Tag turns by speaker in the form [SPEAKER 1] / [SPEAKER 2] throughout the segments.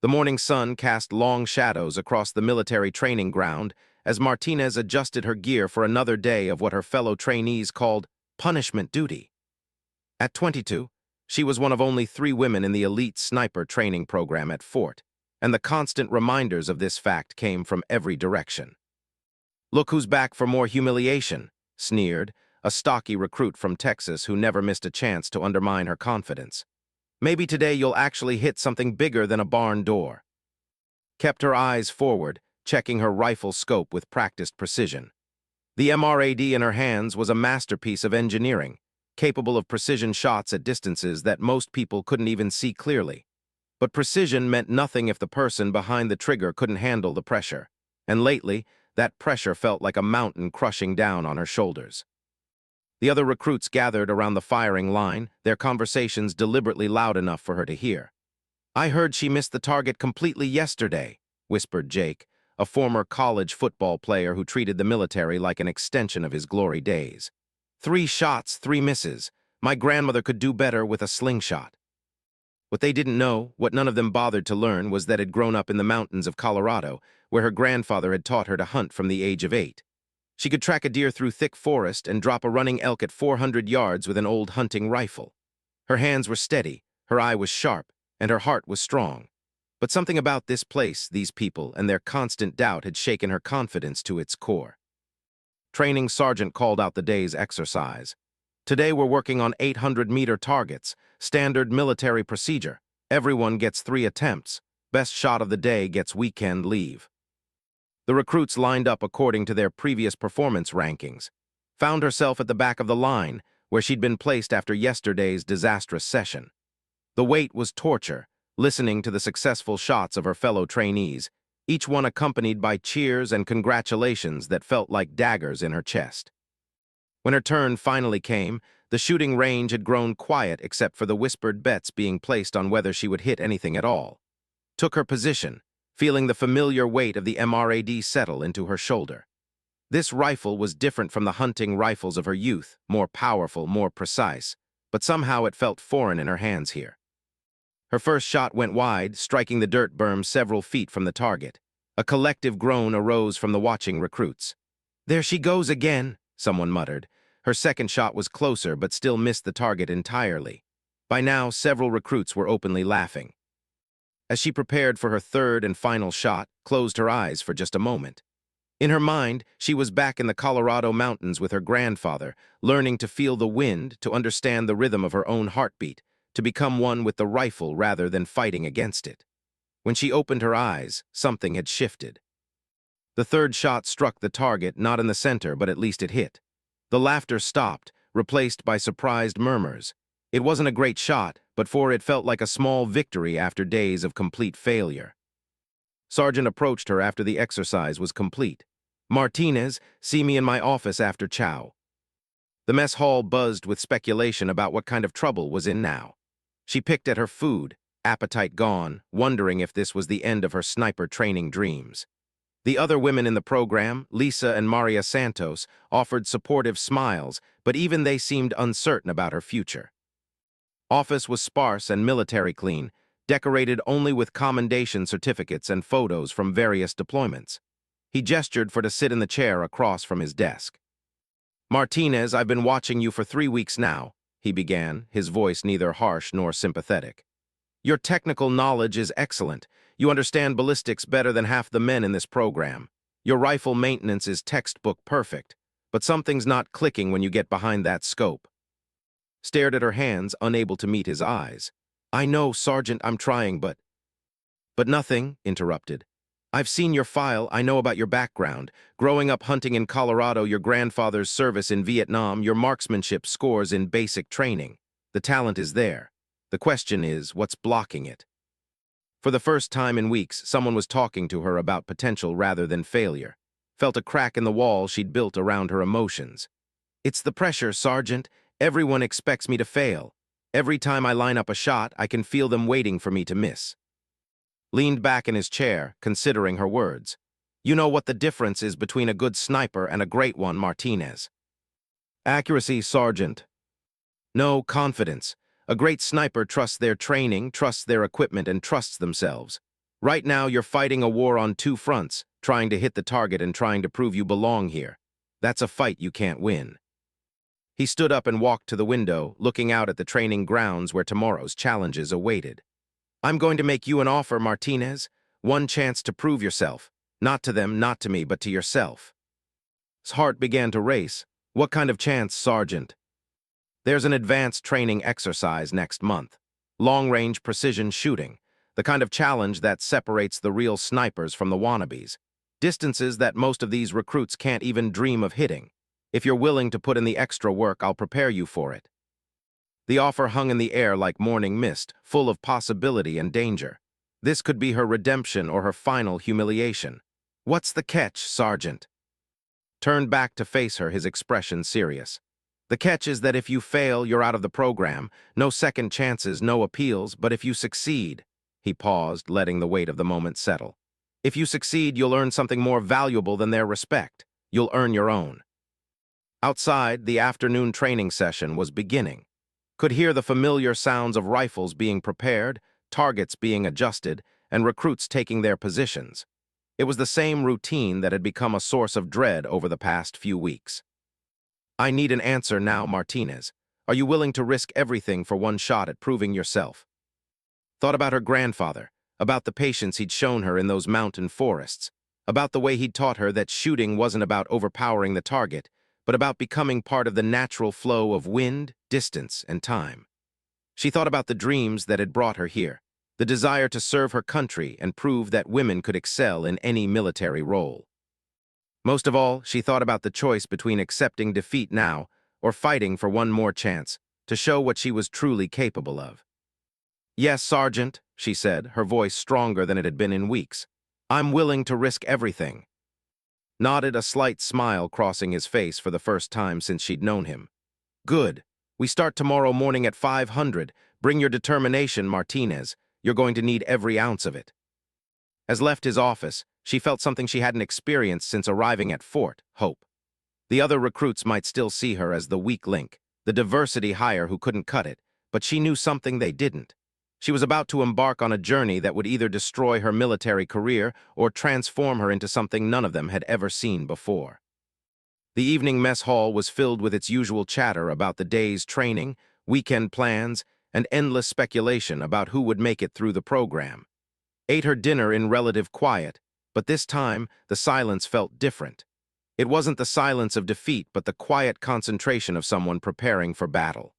[SPEAKER 1] The morning sun cast long shadows across the military training ground as Martinez adjusted her gear for another day of what her fellow trainees called punishment duty. At 22, she was one of only 3 women in the elite sniper training program at Fort, and the constant reminders of this fact came from every direction. "Look who's back for more humiliation," sneered a stocky recruit from Texas who never missed a chance to undermine her confidence. "Maybe today you'll actually hit something bigger than a barn door." Kept her eyes forward, checking her rifle scope with practiced precision. The MRAD in her hands was a masterpiece of engineering, capable of precision shots at distances that most people couldn't even see clearly. But precision meant nothing if the person behind the trigger couldn't handle the pressure, and lately, that pressure felt like a mountain crushing down on her shoulders. The other recruits gathered around the firing line, their conversations deliberately loud enough for her to hear. "I heard she missed the target completely yesterday," whispered Jake, a former college football player who treated the military like an extension of his glory days. 3 shots, 3 misses. My grandmother could do better with a slingshot." What they didn't know, what none of them bothered to learn, was that had grown up in the mountains of Colorado, where her grandfather had taught her to hunt from the age of 8. She could track a deer through thick forest and drop a running elk at 400 yards with an old hunting rifle. Her hands were steady, her eye was sharp, and her heart was strong. But something about this place, these people, and their constant doubt had shaken her confidence to its core. Training sergeant called out the day's exercise. "Today we're working on 800-meter targets, standard military procedure. Everyone gets 3 attempts. Best shot of the day gets weekend leave." The recruits lined up according to their previous performance rankings. Found herself at the back of the line, where she'd been placed after yesterday's disastrous session. The wait was torture, listening to the successful shots of her fellow trainees, each one accompanied by cheers and congratulations that felt like daggers in her chest. When her turn finally came, the shooting range had grown quiet except for the whispered bets being placed on whether she would hit anything at all. Took her position, feeling the familiar weight of the MRAD settle into her shoulder. This rifle was different from the hunting rifles of her youth, more powerful, more precise, but somehow it felt foreign in her hands here. Her first shot went wide, striking the dirt berm several feet from the target. A collective groan arose from the watching recruits. "There she goes again," someone muttered. Her second shot was closer but still missed the target entirely. By now, several recruits were openly laughing. As she prepared for her third and final shot, closed her eyes for just a moment. In her mind, she was back in the Colorado mountains with her grandfather, learning to feel the wind, to understand the rhythm of her own heartbeat, to become one with the rifle rather than fighting against it. When she opened her eyes, something had shifted. The third shot struck the target, not in the center, but at least it hit. The laughter stopped, replaced by surprised murmurs. It wasn't a great shot, but it felt like a small victory after days of complete failure. Sergeant approached her after the exercise was complete. "Martinez, see me in my office after chow." The mess hall buzzed with speculation about what kind of trouble was in now. She picked at her food, appetite gone, wondering if this was the end of her sniper training dreams. The other women in the program, Lisa and Maria Santos, offered supportive smiles, but even they seemed uncertain about her future. Office was sparse and military clean, decorated only with commendation certificates and photos from various deployments. He gestured for to sit in the chair across from his desk. "Martinez, I've been watching you for 3 weeks now," he began, his voice neither harsh nor sympathetic. "Your technical knowledge is excellent. You understand ballistics better than half the men in this program. Your rifle maintenance is textbook perfect, but something's not clicking when you get behind that scope." Stared at her hands, unable to meet his eyes. "I know, Sergeant, I'm trying, but—" "But nothing," interrupted. "I've seen your file, I know about your background. Growing up hunting in Colorado, your grandfather's service in Vietnam, your marksmanship scores in basic training. The talent is there. The question is, what's blocking it?" For the first time in weeks, someone was talking to her about potential rather than failure. Felt a crack in the wall she'd built around her emotions. "It's the pressure, Sergeant. Everyone expects me to fail. Every time I line up a shot, I can feel them waiting for me to miss." Leaned back in his chair, considering her words. "You know what the difference is between a good sniper and a great one, Martinez." "Accuracy, Sergeant." "No, confidence. A great sniper trusts their training, trusts their equipment, and trusts themselves. Right now, you're fighting a war on two fronts, trying to hit the target and trying to prove you belong here. That's a fight you can't win. He stood up and walked to the window, looking out at the training grounds where tomorrow's challenges awaited. I'm going to make you an offer, Martinez. One chance to prove yourself. Not to them, not to me, but to yourself. His heart began to race. What kind of chance, Sergeant? There's an advanced training exercise next month. Long-range precision shooting. The kind of challenge that separates the real snipers from the wannabes. Distances that most of these recruits can't even dream of hitting. If you're willing to put in the extra work, I'll prepare you for it. The offer hung in the air like morning mist, full of possibility and danger. This could be her redemption or her final humiliation. What's the catch, Sergeant? Turned back to face her, his expression serious. The catch is that if you fail, you're out of the program. No second chances, no appeals, but if you succeed... He paused, letting the weight of the moment settle. If you succeed, you'll earn something more valuable than their respect. You'll earn your own. Outside, the afternoon training session was beginning. Could hear the familiar sounds of rifles being prepared, targets being adjusted, and recruits taking their positions. It was the same routine that had become a source of dread over the past few weeks. I need an answer now, Martinez. Are you willing to risk everything for one shot at proving yourself? Thought about her grandfather, about the patience he'd shown her in those mountain forests, about the way he'd taught her that shooting wasn't about overpowering the target, but about becoming part of the natural flow of wind, distance, and time. She thought about the dreams that had brought her here, the desire to serve her country and prove that women could excel in any military role. Most of all, she thought about the choice between accepting defeat now or fighting for one more chance to show what she was truly capable of. Yes, Sergeant, she said, her voice stronger than it had been in weeks. I'm willing to risk everything. Nodded, a slight smile crossing his face for the first time since she'd known him. Good. We start tomorrow morning at 500. Bring your determination, Martinez. You're going to need every ounce of it. As left his office, she felt something she hadn't experienced since arriving at Fort Hope. The other recruits might still see her as the weak link, the diversity hire who couldn't cut it, but she knew something they didn't. She was about to embark on a journey that would either destroy her military career or transform her into something none of them had ever seen before. The evening mess hall was filled with its usual chatter about the day's training, weekend plans, and endless speculation about who would make it through the program. Ate her dinner in relative quiet, but this time the silence felt different. It wasn't the silence of defeat, but the quiet concentration of someone preparing for battle.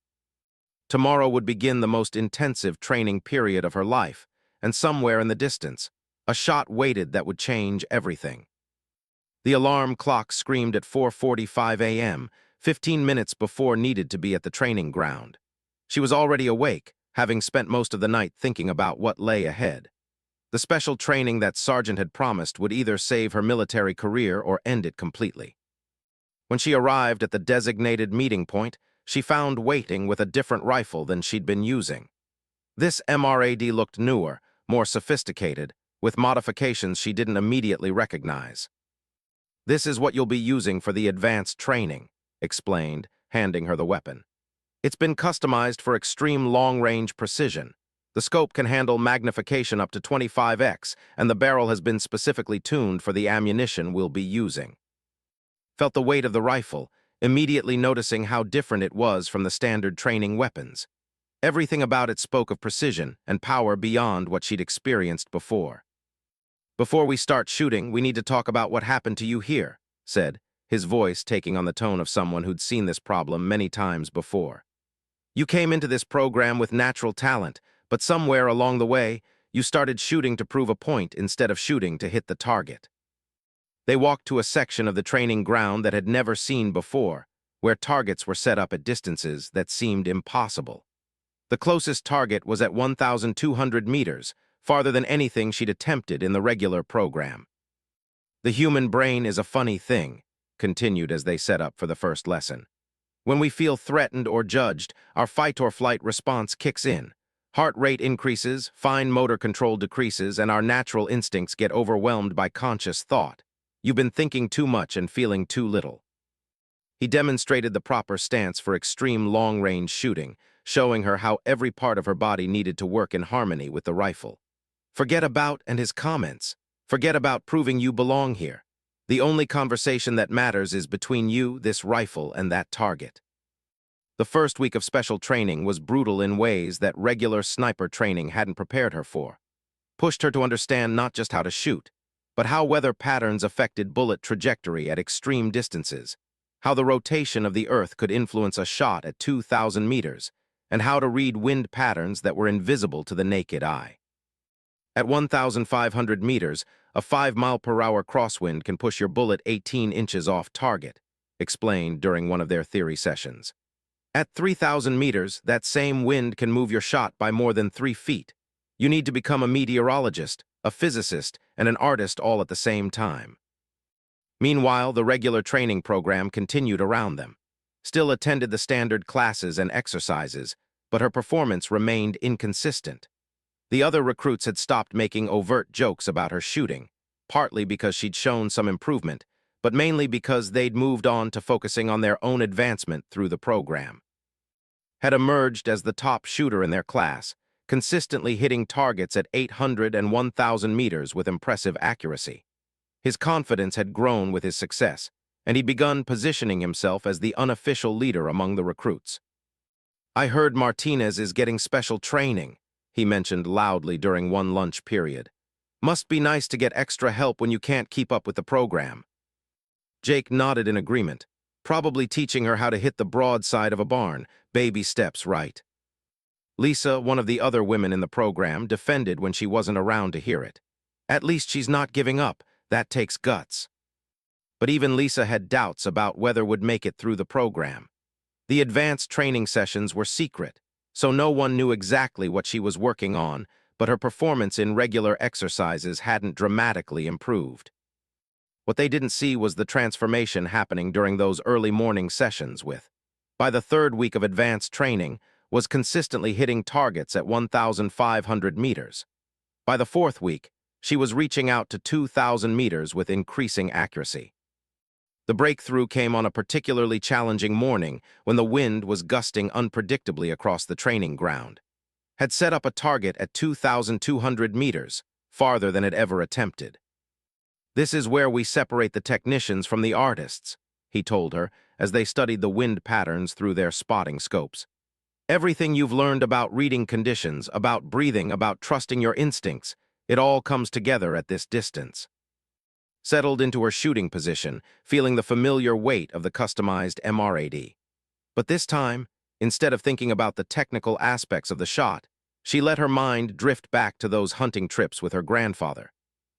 [SPEAKER 1] Tomorrow would begin the most intensive training period of her life, and somewhere in the distance, a shot waited that would change everything. The alarm clock screamed at 4:45 a.m., 15 minutes before needed to be at the training ground. She was already awake, having spent most of the night thinking about what lay ahead. The special training that Sergeant had promised would either save her military career or end it completely. When she arrived at the designated meeting point, she found waiting with a different rifle than she'd been using. This MRAD looked newer, more sophisticated, with modifications she didn't immediately recognize. This is what you'll be using for the advanced training, explained, handing her the weapon. It's been customized for extreme long-range precision. The scope can handle magnification up to 25x, and the barrel has been specifically tuned for the ammunition we'll be using. Felt the weight of the rifle, immediately noticing how different it was from the standard training weapons. Everything about it spoke of precision and power beyond what she'd experienced before. Before we start shooting, we need to talk about what happened to you here, said, his voice taking on the tone of someone who'd seen this problem many times before. You came into this program with natural talent, but somewhere along the way, you started shooting to prove a point instead of shooting to hit the target. They walked to a section of the training ground that had never seen before, where targets were set up at distances that seemed impossible. The closest target was at 1,200 meters, farther than anything she'd attempted in the regular program. The human brain is a funny thing, continued as they set up for the first lesson. When we feel threatened or judged, our fight or flight response kicks in. Heart rate increases, fine motor control decreases, and our natural instincts get overwhelmed by conscious thought. You've been thinking too much and feeling too little. He demonstrated the proper stance for extreme long-range shooting, showing her how every part of her body needed to work in harmony with the rifle. Forget about and his comments. Forget about proving you belong here. The only conversation that matters is between you, this rifle, and that target. The first week of special training was brutal in ways that regular sniper training hadn't prepared her for. Pushed her to understand not just how to shoot, but how weather patterns affected bullet trajectory at extreme distances, how the rotation of the Earth could influence a shot at 2,000 meters, and how to read wind patterns that were invisible to the naked eye. At 1,500 meters, a 5-mile-per-hour crosswind can push your bullet 18 inches off target, explained during one of their theory sessions. At 3,000 meters, that same wind can move your shot by more than 3 feet. You need to become a meteorologist, a physicist, and an artist all at the same time. Meanwhile, the regular training program continued around them. Still attended the standard classes and exercises, but her performance remained inconsistent. The other recruits had stopped making overt jokes about her shooting, partly because she'd shown some improvement, but mainly because they'd moved on to focusing on their own advancement through the program. Had emerged as the top shooter in their class, consistently hitting targets at 800 and 1,000 meters with impressive accuracy. His confidence had grown with his success, and he'd begun positioning himself as the unofficial leader among the recruits. "I heard Martinez is getting special training," he mentioned loudly during one lunch period. "Must be nice to get extra help when you can't keep up with the program." Jake nodded in agreement, probably teaching her how to hit the broadside of a barn, baby steps right. Lisa, one of the other women in the program, defended when she wasn't around to hear it. "At least she's not giving up. That takes guts." But even Lisa had doubts about whether would make it through the program. The advanced training sessions were secret, so no one knew exactly what she was working on, but her performance in regular exercises hadn't dramatically improved. What they didn't see was the transformation happening during those early morning sessions with, by the third week of advanced training, was consistently hitting targets at 1,500 meters. By the fourth week, she was reaching out to 2,000 meters with increasing accuracy. The breakthrough came on a particularly challenging morning when the wind was gusting unpredictably across the training ground. Had set up a target at 2,200 meters, farther than it ever attempted. "This is where we separate the technicians from the artists," he told her as they studied the wind patterns through their spotting scopes. "Everything you've learned about reading conditions, about breathing, about trusting your instincts, it all comes together at this distance." Settled into her shooting position, feeling the familiar weight of the customized MRAD. But this time, instead of thinking about the technical aspects of the shot, she let her mind drift back to those hunting trips with her grandfather.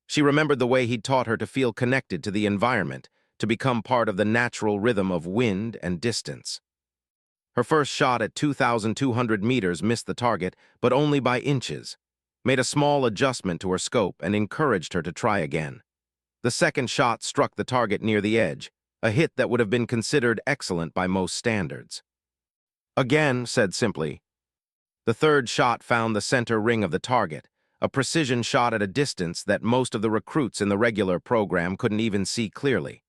[SPEAKER 1] She remembered the way he'd taught her to feel connected to the environment, to become part of the natural rhythm of wind and distance. Her first shot at 2,200 meters missed the target, but only by inches, made a small adjustment to her scope and encouraged her to try again. The second shot struck the target near the edge, a hit that would have been considered excellent by most standards. "Again," said simply. The third shot found the center ring of the target, a precision shot at a distance that most of the recruits in the regular program couldn't even see clearly.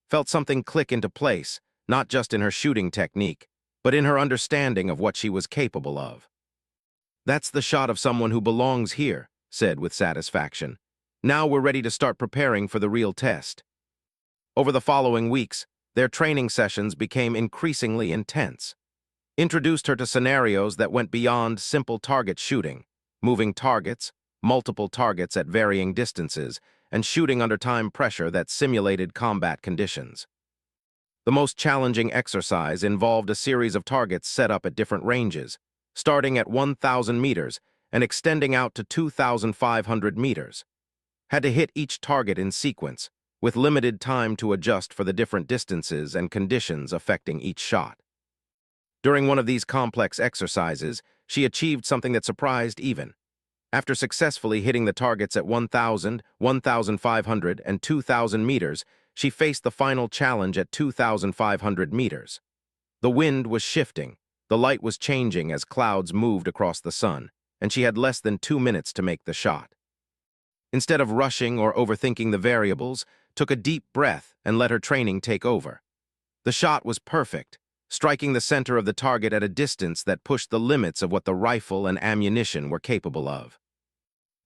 [SPEAKER 1] Felt something click into place, not just in her shooting technique, but in her understanding of what she was capable of. "That's the shot of someone who belongs here," said with satisfaction. "Now we're ready to start preparing for the real test." Over the following weeks, their training sessions became increasingly intense. Introduced her to scenarios that went beyond simple target shooting, moving targets, multiple targets at varying distances, and shooting under time pressure that simulated combat conditions. The most challenging exercise involved a series of targets set up at different ranges, starting at 1,000 meters and extending out to 2,500 meters. Had to hit each target in sequence, with limited time to adjust for the different distances and conditions affecting each shot. During one of these complex exercises, she achieved something that surprised even. After successfully hitting the targets at 1,000, 1,500, and 2,000 meters, she faced the final challenge at 2,500 meters. The wind was shifting, the light was changing as clouds moved across the sun, and she had less than 2 minutes to make the shot. Instead of rushing or overthinking the variables, took a deep breath and let her training take over. The shot was perfect, striking the center of the target at a distance that pushed the limits of what the rifle and ammunition were capable of.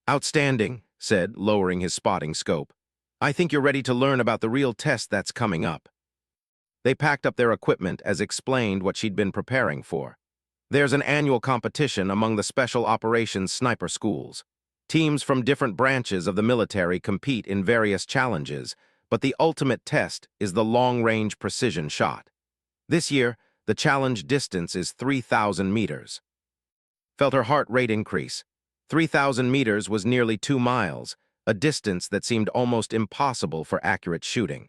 [SPEAKER 1] "Outstanding," said, lowering his spotting scope. "I think you're ready to learn about the real test that's coming up." They packed up their equipment as explained what she'd been preparing for. There's an annual competition among the Special Operations Sniper Schools. Teams from different branches of the military compete in various challenges, but the ultimate test is the long-range precision shot. This year, the challenge distance is 3,000 meters. Felt her heart rate increase. 3,000 meters was nearly 2 miles, a distance that seemed almost impossible for accurate shooting.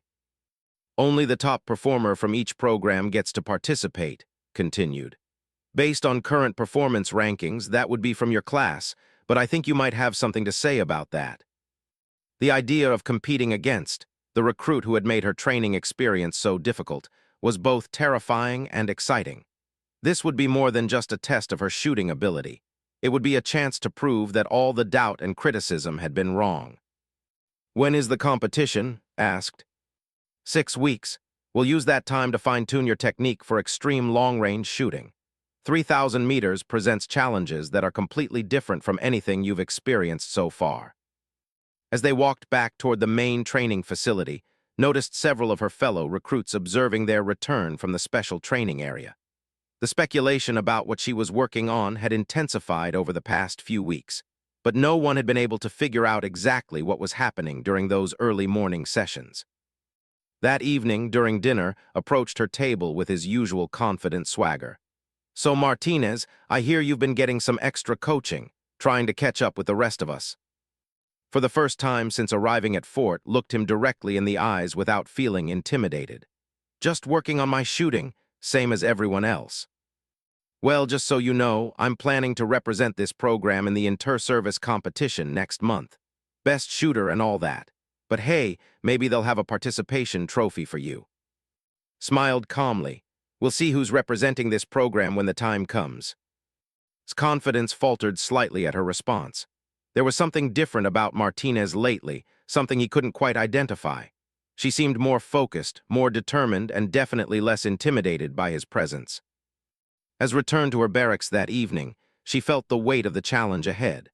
[SPEAKER 1] "Only the top performer from each program gets to participate," continued. "Based on current performance rankings, that would be from your class, but I think you might have something to say about that." The idea of competing against the recruit who had made her training experience so difficult was both terrifying and exciting. This would be more than just a test of her shooting ability. It would be a chance to prove that all the doubt and criticism had been wrong. "When is the competition?" asked. 6 weeks. We'll use that time to fine-tune your technique for extreme long-range shooting. 3,000 meters presents challenges that are completely different from anything you've experienced so far." As they walked back toward the main training facility, noticed several of her fellow recruits observing their return from the special training area. The speculation about what she was working on had intensified over the past few weeks, but no one had been able to figure out exactly what was happening during those early morning sessions. That evening, during dinner, approached her table with his usual confident swagger. "So Martinez, I hear you've been getting some extra coaching, trying to catch up with the rest of us." For the first time since arriving at Fort, looked him directly in the eyes without feeling intimidated. "Just working on my shooting, same as everyone else." "Well, just so you know, I'm planning to represent this program in the inter-service competition next month. Best shooter and all that. But hey, maybe they'll have a participation trophy for you." Smiled calmly. "We'll see who's representing this program when the time comes." His confidence faltered slightly at her response. There was something different about Martinez lately, something he couldn't quite identify. She seemed more focused, more determined, and definitely less intimidated by his presence. As returned to her barracks that evening, she felt the weight of the challenge ahead.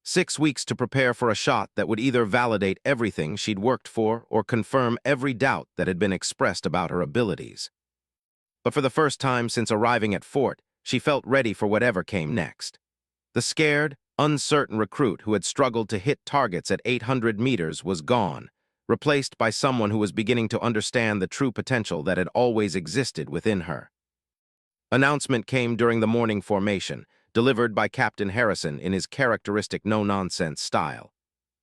[SPEAKER 1] 6 weeks to prepare for a shot that would either validate everything she'd worked for or confirm every doubt that had been expressed about her abilities. But for the first time since arriving at Fort, she felt ready for whatever came next. The scared, uncertain recruit who had struggled to hit targets at 800 meters was gone, replaced by someone who was beginning to understand the true potential that had always existed within her. Announcement came during the morning formation, delivered by Captain Harrison in his characteristic no-nonsense style.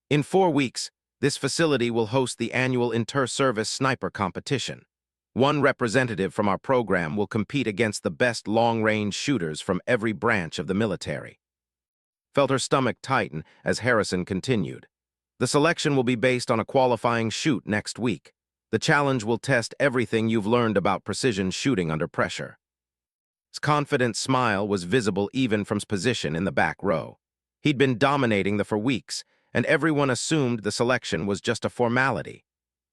[SPEAKER 1] "In 4 weeks, this facility will host the annual inter-service sniper competition. One representative from our program will compete against the best long-range shooters from every branch of the military." Felt her stomach tighten as Harrison continued. "The selection will be based on a qualifying shoot next week. The challenge will test everything you've learned about precision shooting under pressure." His confident smile was visible even from his position in the back row. He'd been dominating for weeks, and everyone assumed the selection was just a formality.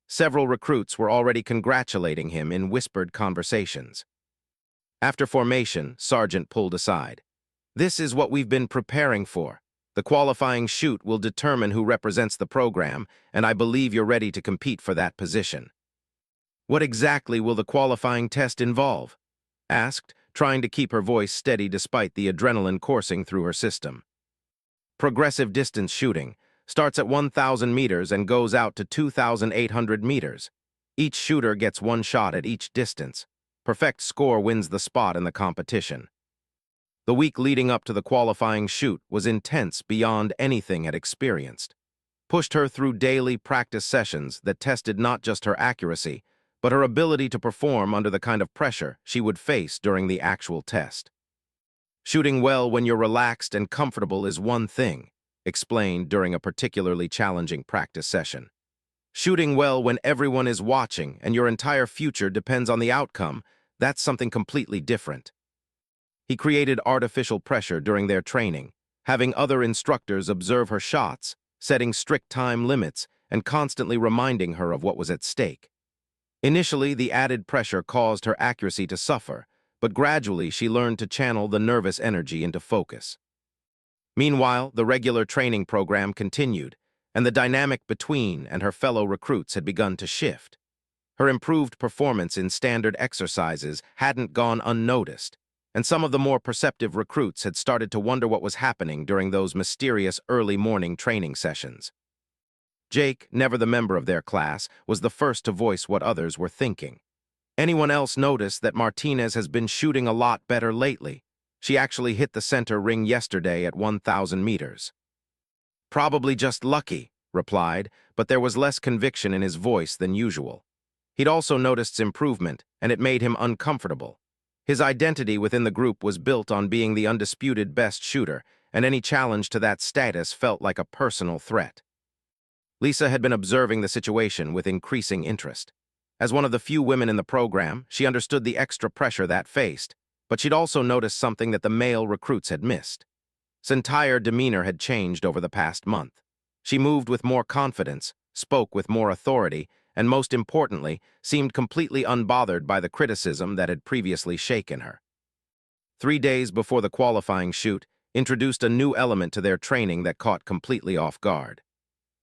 [SPEAKER 1] Several recruits were already congratulating him in whispered conversations. After formation, Sergeant pulled aside. "This is what we've been preparing for. The qualifying shoot will determine who represents the program, and I believe you're ready to compete for that position." "What exactly will the qualifying test involve?" asked, trying to keep her voice steady despite the adrenaline coursing through her system. "Progressive distance shooting. Starts at 1,000 meters and goes out to 2,800 meters. Each shooter gets 1 shot at each distance. Perfect score wins the spot in the competition." The week leading up to the qualifying shoot was intense beyond anything had experienced. Pushed her through daily practice sessions that tested not just her accuracy, but her ability to perform under the kind of pressure she would face during the actual test. "Shooting well when you're relaxed and comfortable is one thing," explained during a particularly challenging practice session. "Shooting well when everyone is watching and your entire future depends on the outcome, that's something completely different." He created artificial pressure during their training, having other instructors observe her shots, setting strict time limits, and constantly reminding her of what was at stake. Initially, the added pressure caused her accuracy to suffer, but gradually she learned to channel the nervous energy into focus. Meanwhile, the regular training program continued, and the dynamic between and her fellow recruits had begun to shift. Her improved performance in standard exercises hadn't gone unnoticed, and some of the more perceptive recruits had started to wonder what was happening during those mysterious early morning training sessions. Jake, never the member of their class, was the first to voice what others were thinking. Anyone else notice that Martinez has been shooting a lot better lately? She actually hit the center ring yesterday at 1,000 meters. Probably just lucky, replied, but there was less conviction in his voice than usual. He'd also noticed improvement, and it made him uncomfortable. His identity within the group was built on being the undisputed best shooter, and any challenge to that status felt like a personal threat. Lisa had been observing the situation with increasing interest. As one of the few women in the program, she understood the extra pressure that faced, but she'd also noticed something that the male recruits had missed. His entire demeanor had changed over the past month. She moved with more confidence, spoke with more authority, and most importantly, seemed completely unbothered by the criticism that had previously shaken her. 3 days before the qualifying shoot, introduced a new element to their training that caught completely off guard.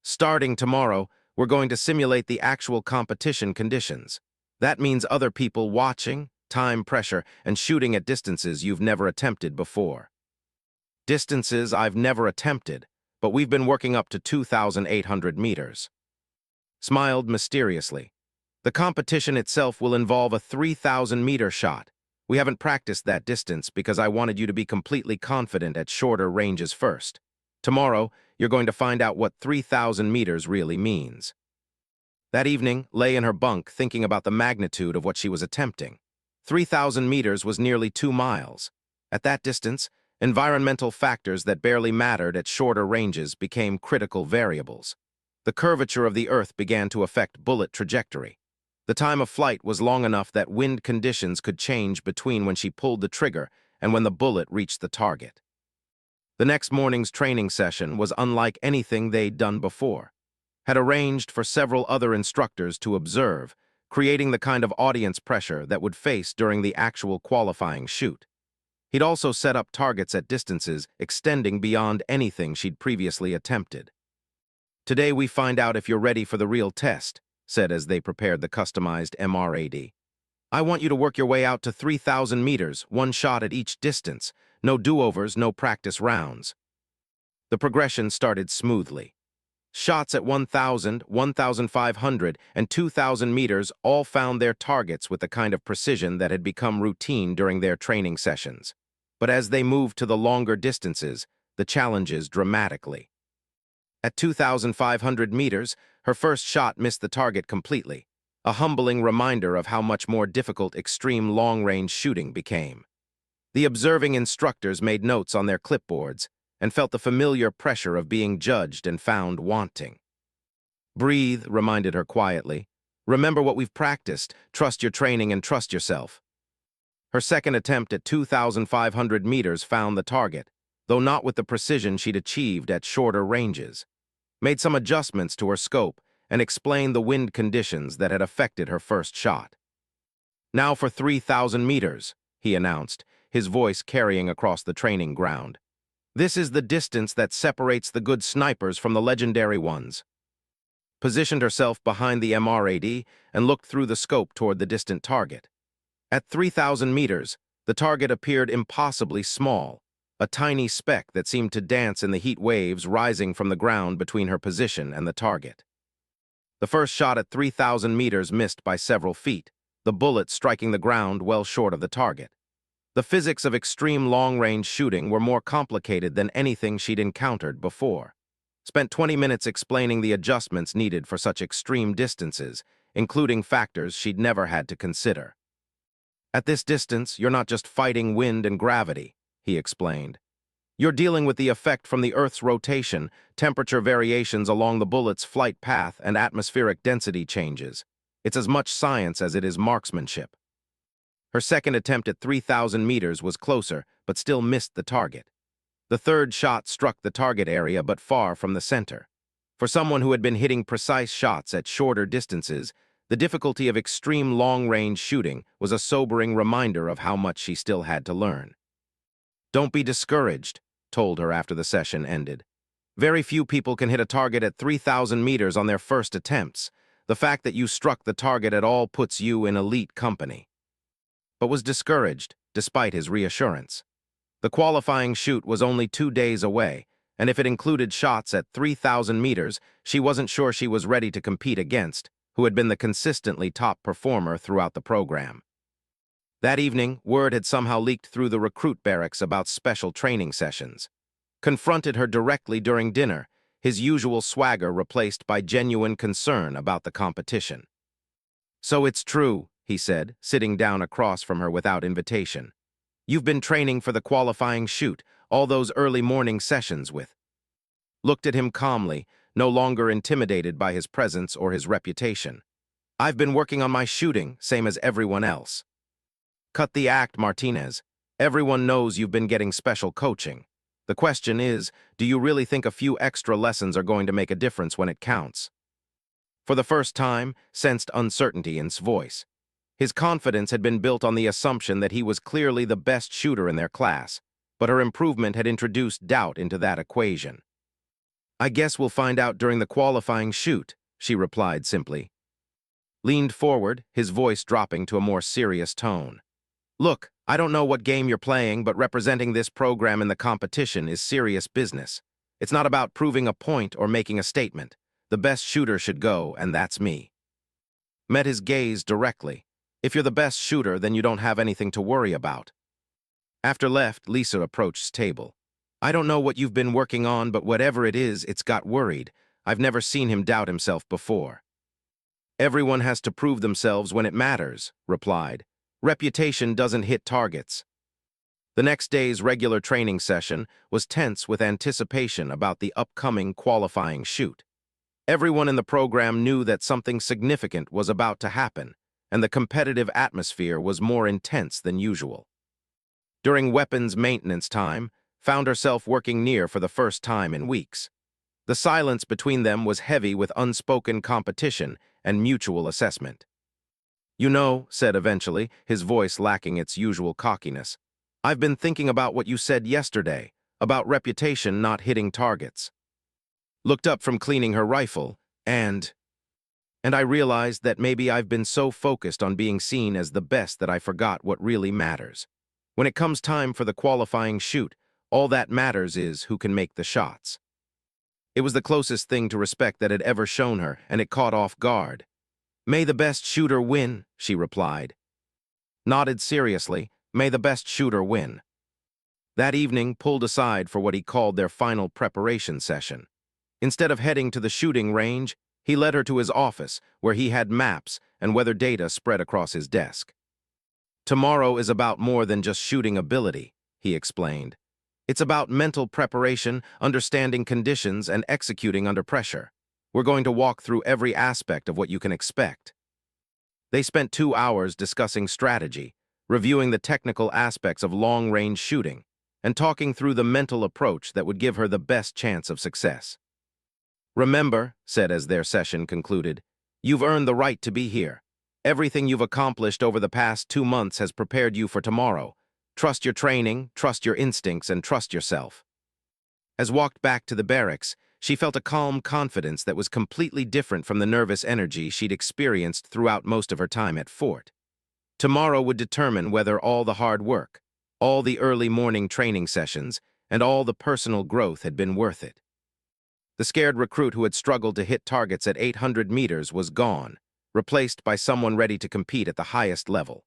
[SPEAKER 1] Starting tomorrow, we're going to simulate the actual competition conditions. That means other people watching, time pressure, and shooting at distances you've never attempted before. Distances I've never attempted, but we've been working up to 2,800 meters. Smiled mysteriously. The competition itself will involve a 3,000-meter shot. We haven't practiced that distance because I wanted you to be completely confident at shorter ranges first. Tomorrow, you're going to find out what 3,000 meters really means. That evening, lay in her bunk thinking about the magnitude of what she was attempting. 3,000 meters was nearly 2 miles. At that distance, environmental factors that barely mattered at shorter ranges became critical variables. The curvature of the Earth began to affect bullet trajectory. The time of flight was long enough that wind conditions could change between when she pulled the trigger and when the bullet reached the target. The next morning's training session was unlike anything they'd done before. Had arranged for several other instructors to observe, creating the kind of audience pressure that would face during the actual qualifying shoot. He'd also set up targets at distances extending beyond anything she'd previously attempted. Today we find out if you're ready for the real test, said as they prepared the customized MRAD. I want you to work your way out to 3,000 meters, one shot at each distance. No do-overs, no practice rounds. The progression started smoothly. Shots at 1,000, 1,500, and 2,000 meters all found their targets with the kind of precision that had become routine during their training sessions. But as they moved to the longer distances, the challenges dramatically. At 2,500 meters, her first shot missed the target completely, a humbling reminder of how much more difficult extreme long-range shooting became. The observing instructors made notes on their clipboards and felt the familiar pressure of being judged and found wanting. Breathe, reminded her quietly. Remember what we've practiced. Trust your training and trust yourself. Her second attempt at 2,500 meters found the target, though not with the precision she'd achieved at shorter ranges. Made some adjustments to her scope and explained the wind conditions that had affected her first shot. Now for 3,000 meters, he announced, his voice carrying across the training ground. This is the distance that separates the good snipers from the legendary ones. Positioned herself behind the MRAD and looked through the scope toward the distant target. At 3,000 meters, the target appeared impossibly small, a tiny speck that seemed to dance in the heat waves rising from the ground between her position and the target. The first shot at 3,000 meters missed by several feet, the bullet striking the ground well short of the target. The physics of extreme long-range shooting were more complicated than anything she'd encountered before. Spent 20 minutes explaining the adjustments needed for such extreme distances, including factors she'd never had to consider. At this distance, you're not just fighting wind and gravity, he explained. You're dealing with the effect from the Earth's rotation, temperature variations along the bullet's flight path, and atmospheric density changes. It's as much science as it is marksmanship. Her second attempt at 3,000 meters was closer, but still missed the target. The third shot struck the target area but far from the center. For someone who had been hitting precise shots at shorter distances, the difficulty of extreme long-range shooting was a sobering reminder of how much she still had to learn. Don't be discouraged. told her after the session ended. Very few people can hit a target at 3,000 meters on their first attempts. The fact that you struck the target at all puts you in elite company. But was discouraged, despite his reassurance. The qualifying shoot was only 2 days away, and if it included shots at 3,000 meters, she wasn't sure she was ready to compete against, who had been the consistently top performer throughout the program. That evening, word had somehow leaked through the recruit barracks about special training sessions. Confronted her directly during dinner, his usual swagger replaced by genuine concern about the competition. "So it's true," he said, sitting down across from her without invitation. "You've been training for the qualifying shoot, all those early morning sessions with." Looked at him calmly, no longer intimidated by his presence or his reputation. "I've been working on my shooting, same as everyone else." "Cut the act, Martinez. Everyone knows you've been getting special coaching. The question is, do you really think a few extra lessons are going to make a difference when it counts?" For the first time, sensed uncertainty in his voice. His confidence had been built on the assumption that he was clearly the best shooter in their class, but her improvement had introduced doubt into that equation. "I guess we'll find out during the qualifying shoot," she replied simply. Leaned forward, his voice dropping to a more serious tone. "Look, I don't know what game you're playing, but representing this program in the competition is serious business. It's not about proving a point or making a statement. The best shooter should go, and that's me." Met his gaze directly. "If you're the best shooter, then you don't have anything to worry about." After left, Lisa approached his table. "I don't know what you've been working on, but whatever it is, it's got worried. I've never seen him doubt himself before." "Everyone has to prove themselves when it matters," replied. "Reputation doesn't hit targets." The next day's regular training session was tense with anticipation about the upcoming qualifying shoot. Everyone in the program knew that something significant was about to happen, and the competitive atmosphere was more intense than usual. During weapons maintenance time, found herself working near for the first time in weeks. The silence between them was heavy with unspoken competition and mutual assessment. "You know," said eventually, his voice lacking its usual cockiness, "I've been thinking about what you said yesterday, about reputation not hitting targets." Looked up from cleaning her rifle, and I realized that maybe I've been so focused on being seen as the best that I forgot what really matters. When it comes time for the qualifying shoot, all that matters is who can make the shots. It was the closest thing to respect that had ever shown her, and it caught off guard. "May the best shooter win," she replied. Nodded seriously, "May the best shooter win." That evening, pulled aside for what he called their final preparation session. Instead of heading to the shooting range, he led her to his office, where he had maps and weather data spread across his desk. "Tomorrow is about more than just shooting ability," he explained. "It's about mental preparation, understanding conditions, and executing under pressure. We're going to walk through every aspect of what you can expect." They spent 2 hours discussing strategy, reviewing the technical aspects of long-range shooting, and talking through the mental approach that would give her the best chance of success. "Remember," said as their session concluded, "you've earned the right to be here. Everything you've accomplished over the past 2 months has prepared you for tomorrow. Trust your training, trust your instincts, and trust yourself." As walked back to the barracks, she felt a calm confidence that was completely different from the nervous energy she'd experienced throughout most of her time at Fort. Tomorrow would determine whether all the hard work, all the early morning training sessions, and all the personal growth had been worth it. The scared recruit who had struggled to hit targets at 800 meters was gone, replaced by someone ready to compete at the highest level.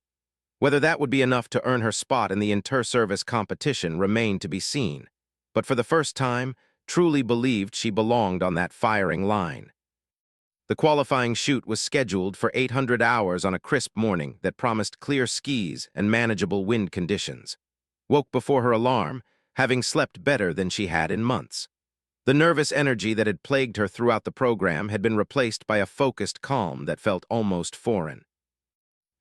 [SPEAKER 1] Whether that would be enough to earn her spot in the inter-service competition remained to be seen, but for the first time, truly believed she belonged on that firing line. The qualifying shoot was scheduled for 800 hours on a crisp morning that promised clear skies and manageable wind conditions. Woke before her alarm, having slept better than she had in months. The nervous energy that had plagued her throughout the program had been replaced by a focused calm that felt almost foreign.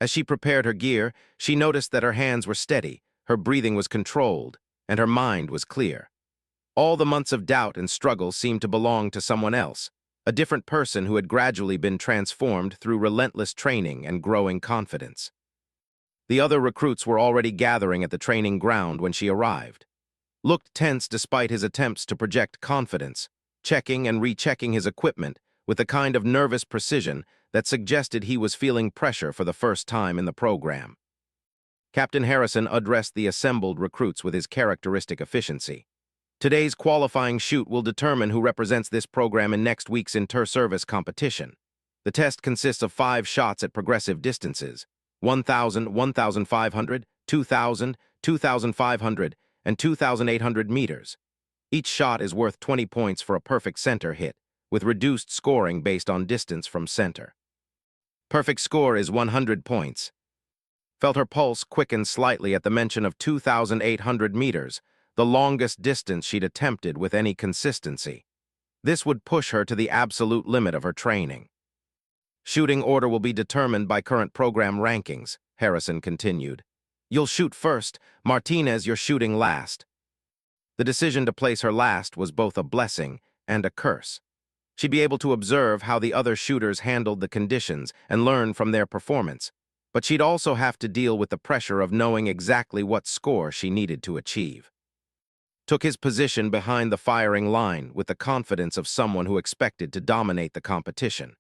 [SPEAKER 1] As she prepared her gear, she noticed that her hands were steady, her breathing was controlled, and her mind was clear. All the months of doubt and struggle seemed to belong to someone else, a different person who had gradually been transformed through relentless training and growing confidence. The other recruits were already gathering at the training ground when she arrived. looked tense despite his attempts to project confidence, checking and rechecking his equipment with the kind of nervous precision that suggested he was feeling pressure for the first time in the program. Captain Harrison addressed the assembled recruits with his characteristic efficiency. Today's qualifying shoot will determine who represents this program in next week's inter-service competition. The test consists of 5 shots at progressive distances: 1,000, 1,500, 2,000, 2,500, and 2,800 meters. Each shot is worth 20 points for a perfect center hit, with reduced scoring based on distance from center. Perfect score is 100 points. Felt her pulse quicken slightly at the mention of 2,800 meters, the longest distance she'd attempted with any consistency. This would push her to the absolute limit of her training. Shooting order will be determined by current program rankings, Harrison continued. You'll shoot first. Martinez, you're shooting last. The decision to place her last was both a blessing and a curse. She'd be able to observe how the other shooters handled the conditions and learn from their performance, but she'd also have to deal with the pressure of knowing exactly what score she needed to achieve. Took his position behind the firing line with the confidence of someone who expected to dominate the competition.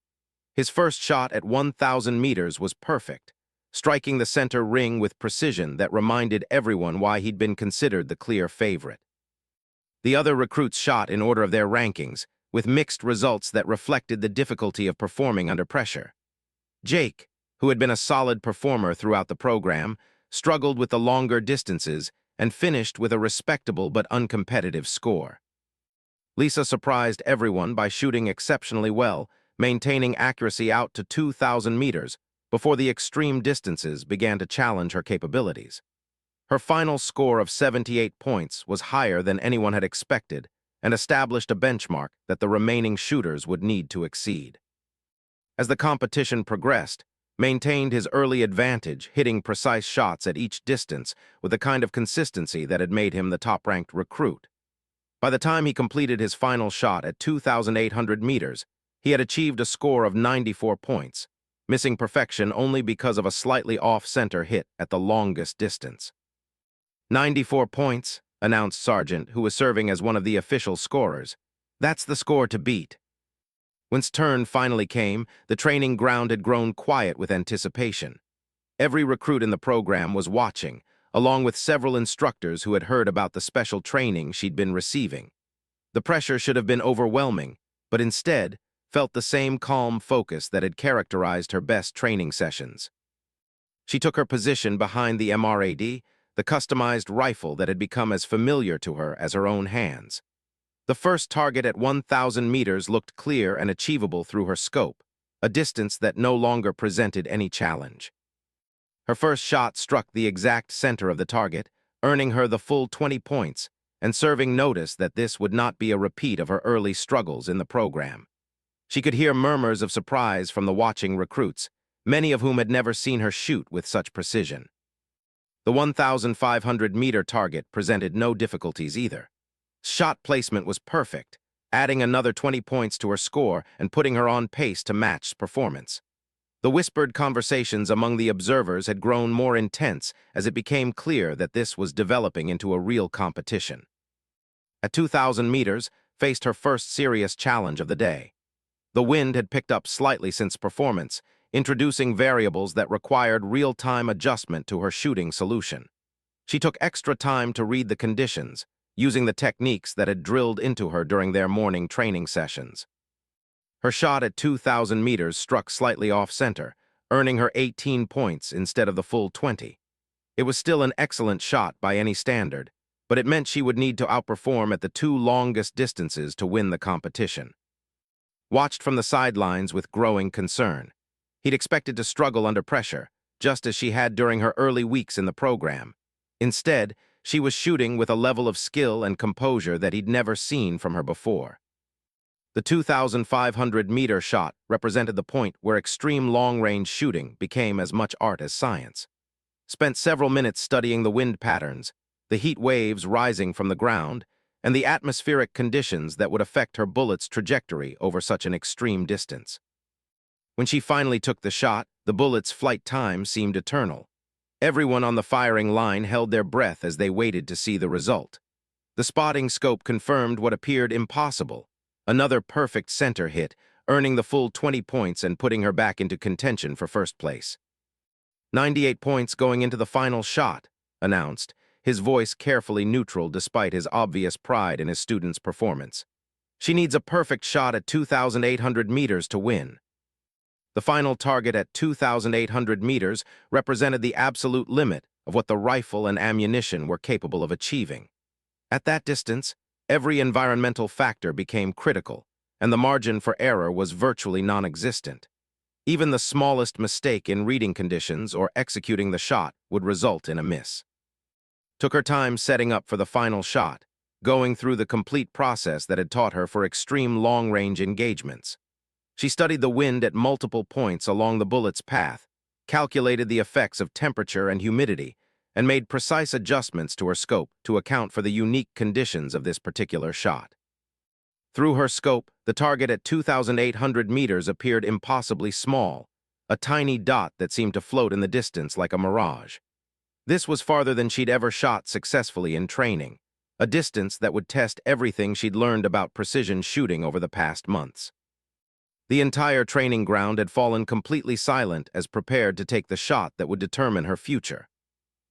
[SPEAKER 1] His first shot at 1,000 meters was perfect, striking the center ring with precision that reminded everyone why he'd been considered the clear favorite. The other recruits shot in order of their rankings, with mixed results that reflected the difficulty of performing under pressure. Jake, who had been a solid performer throughout the program, struggled with the longer distances and finished with a respectable but uncompetitive score. Lisa surprised everyone by shooting exceptionally well, maintaining accuracy out to 2,000 meters before the extreme distances began to challenge her capabilities. Her final score of 78 points was higher than anyone had expected and established a benchmark that the remaining shooters would need to exceed. As the competition progressed, maintained his early advantage, hitting precise shots at each distance with the kind of consistency that had made him the top-ranked recruit. By the time he completed his final shot at 2,800 meters, he had achieved a score of 94 points, missing perfection only because of a slightly off-center hit at the longest distance. 94 points, announced Sargent, who was serving as one of the official scorers. That's the score to beat. When's turn finally came, the training ground had grown quiet with anticipation. Every recruit in the program was watching, along with several instructors who had heard about the special training she'd been receiving. The pressure should have been overwhelming, but instead felt the same calm focus that had characterized her best training sessions. She took her position behind the MRAD, the customized rifle that had become as familiar to her as her own hands. The first target at 1,000 meters looked clear and achievable through her scope, a distance that no longer presented any challenge. Her first shot struck the exact center of the target, earning her the full 20 points and serving notice that this would not be a repeat of her early struggles in the program. She could hear murmurs of surprise from the watching recruits, many of whom had never seen her shoot with such precision. The 1,500-meter target presented no difficulties either. Shot placement was perfect, adding another 20 points to her score and putting her on pace to match performance. The whispered conversations among the observers had grown more intense as it became clear that this was developing into a real competition. At 2,000 meters, faced her first serious challenge of the day. The wind had picked up slightly since performance, introducing variables that required real-time adjustment to her shooting solution. She took extra time to read the conditions, using the techniques that had drilled into her during their morning training sessions. Her shot at 2,000 meters struck slightly off-center, earning her 18 points instead of the full 20. It was still an excellent shot by any standard, but it meant she would need to outperform at the 2 longest distances to win the competition. Watched from the sidelines with growing concern. He'd expected to struggle under pressure, just as she had during her early weeks in the program. Instead, she was shooting with a level of skill and composure that he'd never seen from her before. The 2,500-meter shot represented the point where extreme long-range shooting became as much art as science. Spent several minutes studying the wind patterns, the heat waves rising from the ground, and the atmospheric conditions that would affect her bullet's trajectory over such an extreme distance. When she finally took the shot, the bullet's flight time seemed eternal. Everyone on the firing line held their breath as they waited to see the result. The spotting scope confirmed what appeared impossible. Another perfect center hit, earning the full 20 points and putting her back into contention for first place. 98 points going into the final shot, announced, his voice carefully neutral despite his obvious pride in his student's performance. She needs a perfect shot at 2,800 meters to win. The final target at 2,800 meters represented the absolute limit of what the rifle and ammunition were capable of achieving. At that distance, every environmental factor became critical, and the margin for error was virtually non-existent. Even the smallest mistake in reading conditions or executing the shot would result in a miss. Took her time setting up for the final shot, going through the complete process that had taught her for extreme long-range engagements. She studied the wind at multiple points along the bullet's path, calculated the effects of temperature and humidity, and made precise adjustments to her scope to account for the unique conditions of this particular shot. Through her scope, the target at 2,800 meters appeared impossibly small, a tiny dot that seemed to float in the distance like a mirage. This was farther than she'd ever shot successfully in training, a distance that would test everything she'd learned about precision shooting over the past months. The entire training ground had fallen completely silent as prepared to take the shot that would determine her future.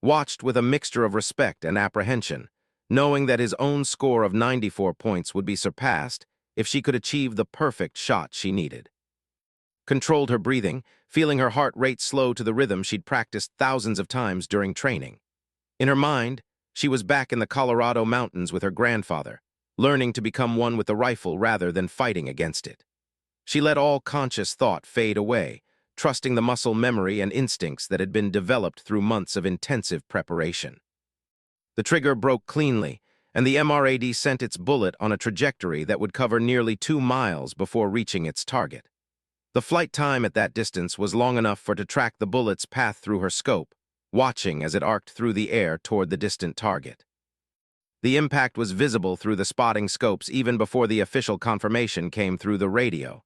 [SPEAKER 1] Watched with a mixture of respect and apprehension, knowing that his own score of 94 points would be surpassed if she could achieve the perfect shot she needed. Controlled her breathing, feeling her heart rate slow to the rhythm she'd practiced thousands of times during training. In her mind, she was back in the Colorado mountains with her grandfather, learning to become one with the rifle rather than fighting against it. She let all conscious thought fade away, trusting the muscle memory and instincts that had been developed through months of intensive preparation. The trigger broke cleanly, and the MRAD sent its bullet on a trajectory that would cover nearly 2 miles before reaching its target. The flight time at that distance was long enough for to track the bullet's path through her scope, watching as it arced through the air toward the distant target. The impact was visible through the spotting scopes even before the official confirmation came through the radio.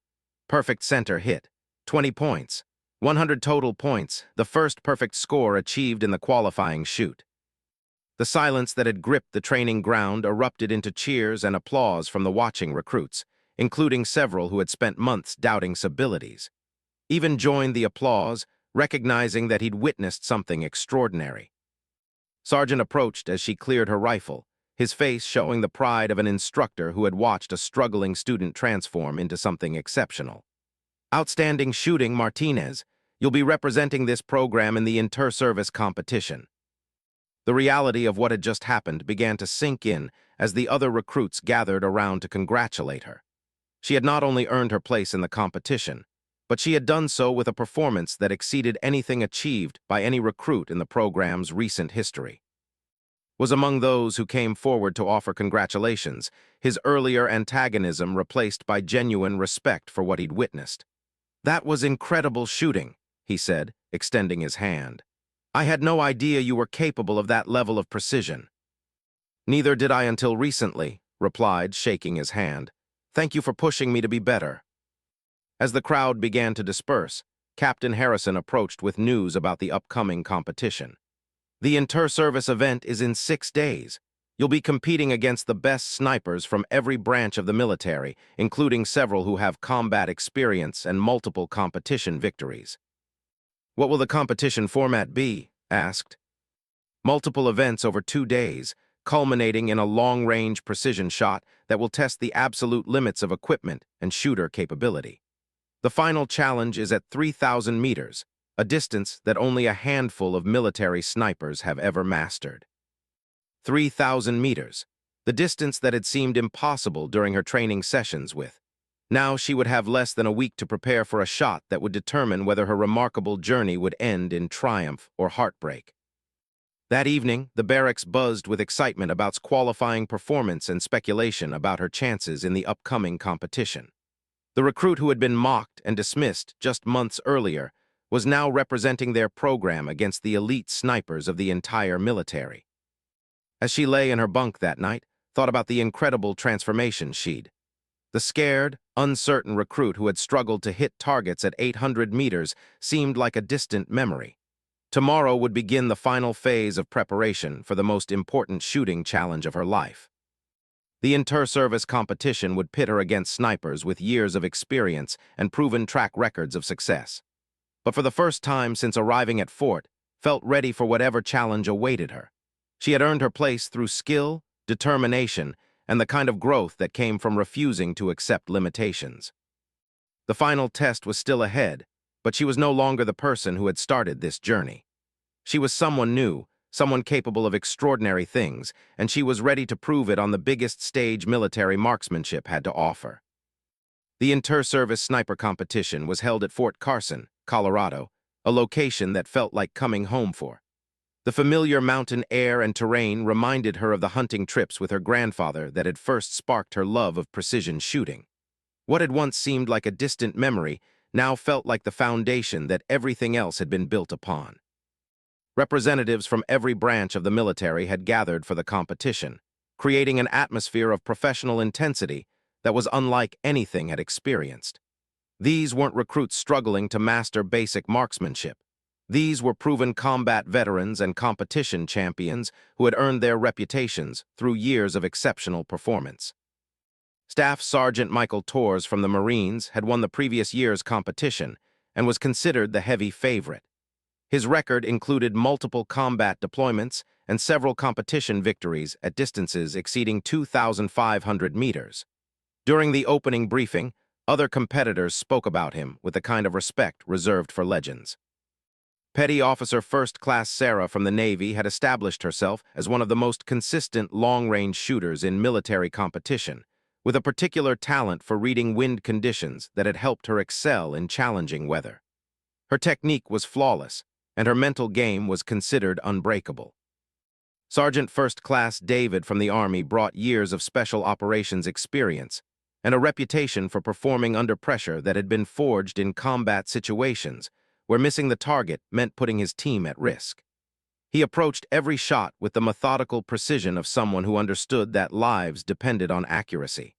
[SPEAKER 1] Perfect center hit, 20 points, 100 total points, the first perfect score achieved in the qualifying shoot. The silence that had gripped the training ground erupted into cheers and applause from the watching recruits, including several who had spent months doubting his abilities. Even joined the applause, recognizing that he'd witnessed something extraordinary. Sergeant approached as she cleared her rifle, his face showing the pride of an instructor who had watched a struggling student transform into something exceptional. Outstanding shooting, Martinez. You'll be representing this program in the inter-service competition. The reality of what had just happened began to sink in as the other recruits gathered around to congratulate her. She had not only earned her place in the competition, but she had done so with a performance that exceeded anything achieved by any recruit in the program's recent history. Was among those who came forward to offer congratulations, his earlier antagonism replaced by genuine respect for what he'd witnessed. "That was incredible shooting," he said, extending his hand. "I had no idea you were capable of that level of precision." "Neither did I until recently," replied, shaking his hand. "Thank you for pushing me to be better." As the crowd began to disperse, Captain Harrison approached with news about the upcoming competition. "The inter-service event is in 6 days. You'll be competing against the best snipers from every branch of the military, including several who have combat experience and multiple competition victories." "What will the competition format be?" asked. "Multiple events over 2 days, culminating in a long-range precision shot that will test the absolute limits of equipment and shooter capability. The final challenge is at 3,000 meters, a distance that only a handful of military snipers have ever mastered. 3,000 meters, the distance that had seemed impossible during her training sessions with. Now she would have less than a week to prepare for a shot that would determine whether her remarkable journey would end in triumph or heartbreak. That evening, the barracks buzzed with excitement about its qualifying performance and speculation about her chances in the upcoming competition. The recruit who had been mocked and dismissed just months earlier was now representing their program against the elite snipers of the entire military. As she lay in her bunk that night, thought about the incredible transformation she'd. The scared, uncertain recruit who had struggled to hit targets at 800 meters seemed like a distant memory. Tomorrow would begin the final phase of preparation for the most important shooting challenge of her life. The inter-service competition would pit her against snipers with years of experience and proven track records of success. But for the first time since arriving at Fort, felt ready for whatever challenge awaited her. She had earned her place through skill, determination, and the kind of growth that came from refusing to accept limitations. The final test was still ahead, but she was no longer the person who had started this journey. She was someone new, someone capable of extraordinary things, and she was ready to prove it on the biggest stage military marksmanship had to offer. The inter-service sniper competition was held at Fort Carson, Colorado, a location that felt like coming home for. The familiar mountain air and terrain reminded her of the hunting trips with her grandfather that had first sparked her love of precision shooting. What had once seemed like a distant memory now felt like the foundation that everything else had been built upon. Representatives from every branch of the military had gathered for the competition, creating an atmosphere of professional intensity that was unlike anything had experienced. These weren't recruits struggling to master basic marksmanship. These were proven combat veterans and competition champions who had earned their reputations through years of exceptional performance. Staff Sergeant Michael Torres from the Marines had won the previous year's competition and was considered the heavy favorite. His record included multiple combat deployments and several competition victories at distances exceeding 2,500 meters. During the opening briefing, other competitors spoke about him with the kind of respect reserved for legends. Petty Officer First Class Sarah from the Navy had established herself as one of the most consistent long-range shooters in military competition, with a particular talent for reading wind conditions that had helped her excel in challenging weather. Her technique was flawless, and her mental game was considered unbreakable. Sergeant First Class David from the Army brought years of special operations experience and a reputation for performing under pressure that had been forged in combat situations where missing the target meant putting his team at risk. He approached every shot with the methodical precision of someone who understood that lives depended on accuracy.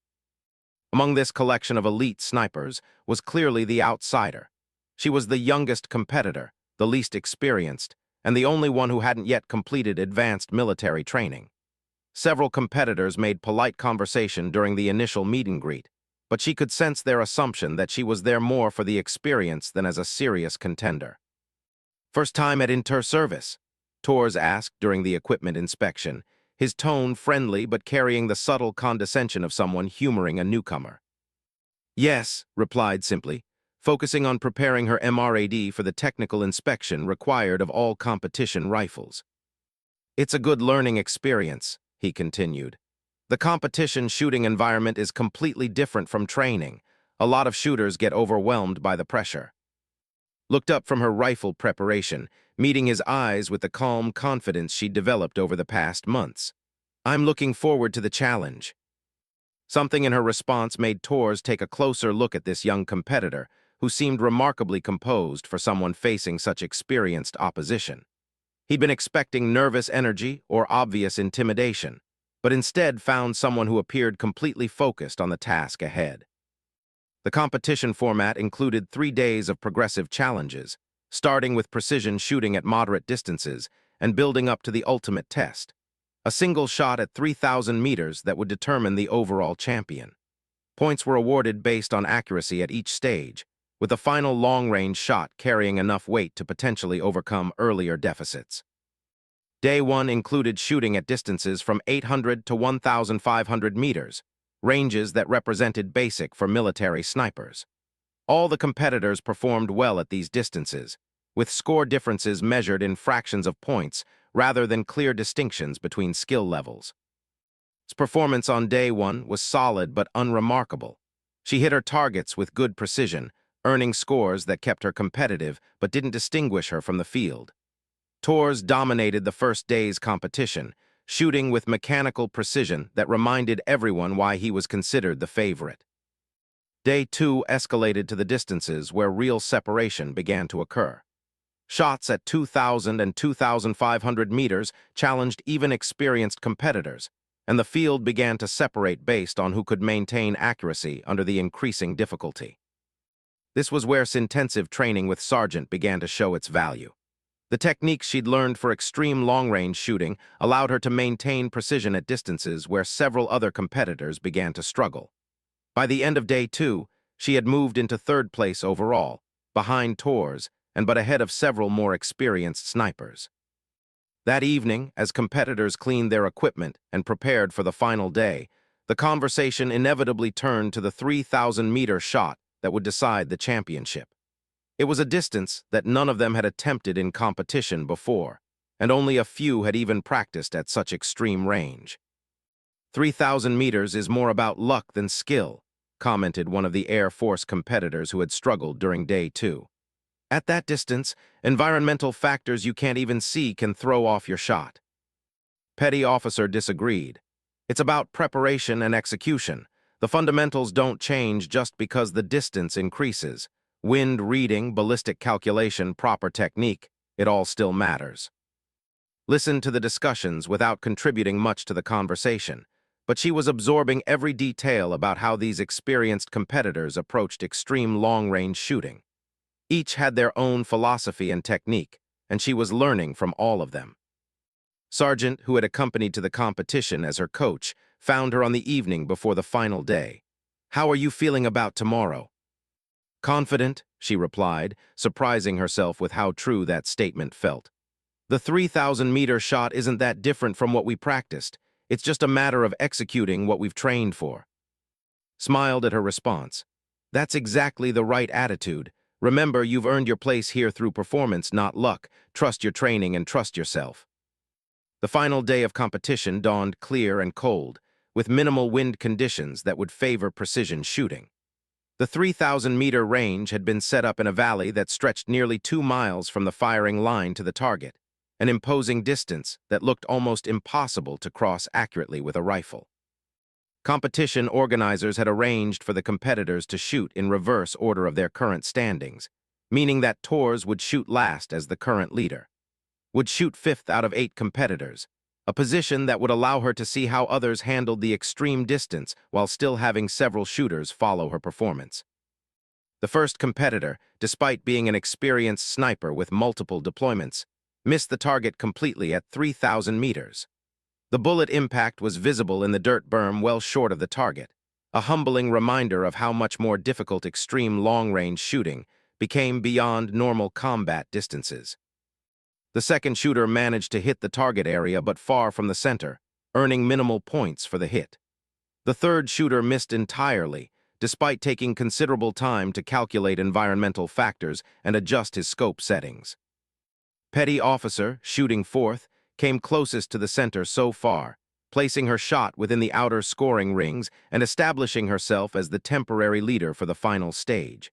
[SPEAKER 1] Among this collection of elite snipers was clearly the outsider. She was the youngest competitor, the least experienced, and the only one who hadn't yet completed advanced military training. Several competitors made polite conversation during the initial meet and greet, but she could sense their assumption that she was there more for the experience than as a serious contender. "First time at inter-service?" Torres asked during the equipment inspection, his tone friendly but carrying the subtle condescension of someone humoring a newcomer. "Yes," replied simply, focusing on preparing her MRAD for the technical inspection required of all competition rifles. "It's a good learning experience," he continued. "The competition shooting environment is completely different from training. A lot of shooters get overwhelmed by the pressure." Looked up from her rifle preparation, meeting his eyes with the calm confidence she'd developed over the past months. "I'm looking forward to the challenge." Something in her response made Torres take a closer look at this young competitor, who seemed remarkably composed for someone facing such experienced opposition. He'd been expecting nervous energy or obvious intimidation, but instead found someone who appeared completely focused on the task ahead. The competition format included 3 days of progressive challenges, starting with precision shooting at moderate distances and building up to the ultimate test, a single shot at 3,000 meters that would determine the overall champion. Points were awarded based on accuracy at each stage, with a final long-range shot carrying enough weight to potentially overcome earlier deficits. Day 1 included shooting at distances from 800 to 1,500 meters, ranges that represented basic for military snipers. All the competitors performed well at these distances, with score differences measured in fractions of points rather than clear distinctions between skill levels. Its performance on Day 1 was solid but unremarkable. She hit her targets with good precision, earning scores that kept her competitive but didn't distinguish her from the field. Torres dominated the first day's competition, shooting with mechanical precision that reminded everyone why he was considered the favorite. Day 2 escalated to the distances where real separation began to occur. Shots at 2,000 and 2,500 meters challenged even experienced competitors, and the field began to separate based on who could maintain accuracy under the increasing difficulty. This was where intensive training with Sergeant began to show its value. The techniques she'd learned for extreme long-range shooting allowed her to maintain precision at distances where several other competitors began to struggle. By the end of day 2, she had moved into third place overall, behind Tors and but ahead of several more experienced snipers. That evening, as competitors cleaned their equipment and prepared for the final day, the conversation inevitably turned to the 3,000-meter shot that would decide the championship. It was a distance that none of them had attempted in competition before, and only a few had even practiced at such extreme range. 3,000 meters is more about luck than skill, commented one of the Air Force competitors who had struggled during day 2. At that distance, environmental factors you can't even see can throw off your shot. Petty Officer disagreed. It's about preparation and execution. The fundamentals don't change just because the distance increases. Wind reading, ballistic calculation, proper technique, it all still matters. Listened to the discussions without contributing much to the conversation, but she was absorbing every detail about how these experienced competitors approached extreme long-range shooting. Each had their own philosophy and technique, and she was learning from all of them. Sargent, who had accompanied to the competition as her coach, found her on the evening before the final day. "How are you feeling about tomorrow?" "Confident," she replied, surprising herself with how true that statement felt. "The 3,000-meter shot isn't that different from what we practiced. It's just a matter of executing what we've trained for." Smiled at her response. "That's exactly the right attitude. Remember, you've earned your place here through performance, not luck. Trust your training and trust yourself." The final day of competition dawned clear and cold, with minimal wind conditions that would favor precision shooting. The 3,000-meter range had been set up in a valley that stretched nearly 2 miles from the firing line to the target, an imposing distance that looked almost impossible to cross accurately with a rifle. Competition organizers had arranged for the competitors to shoot in reverse order of their current standings, meaning that Tors would shoot last as the current leader. Would shoot 5th out of 8 competitors, a position that would allow her to see how others handled the extreme distance while still having several shooters follow her performance. The first competitor, despite being an experienced sniper with multiple deployments, missed the target completely at 3,000 meters. The bullet impact was visible in the dirt berm well short of the target, a humbling reminder of how much more difficult extreme long-range shooting became beyond normal combat distances. The second shooter managed to hit the target area but far from the center, earning minimal points for the hit. The third shooter missed entirely, despite taking considerable time to calculate environmental factors and adjust his scope settings. Petty Officer, shooting 4th, came closest to the center so far, placing her shot within the outer scoring rings and establishing herself as the temporary leader for the final stage.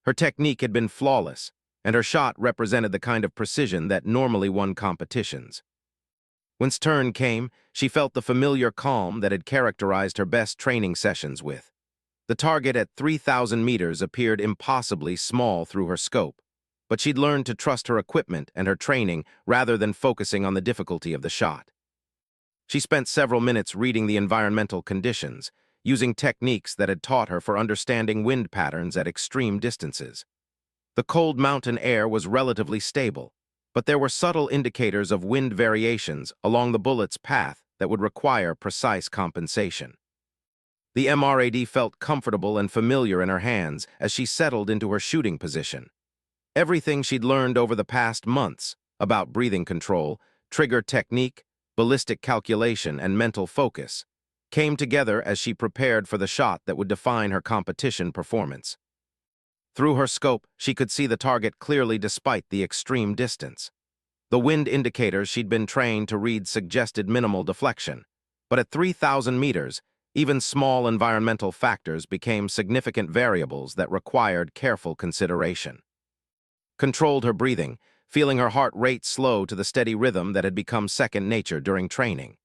[SPEAKER 1] Her technique had been flawless, and her shot represented the kind of precision that normally won competitions. When's turn came, she felt the familiar calm that had characterized her best training sessions with. The target at 3,000 meters appeared impossibly small through her scope, but she'd learned to trust her equipment and her training rather than focusing on the difficulty of the shot. She spent several minutes reading the environmental conditions, using techniques that had taught her for understanding wind patterns at extreme distances. The cold mountain air was relatively stable, but there were subtle indicators of wind variations along the bullet's path that would require precise compensation. The MRAD felt comfortable and familiar in her hands as she settled into her shooting position. Everything she'd learned over the past months about breathing control, trigger technique, ballistic calculation, and mental focus came together as she prepared for the shot that would define her competition performance. Through her scope, she could see the target clearly despite the extreme distance. The wind indicators she'd been trained to read suggested minimal deflection, but at 3,000 meters, even small environmental factors became significant variables that required careful consideration. Controlled her breathing, feeling her heart rate slow to the steady rhythm that had become second nature during training.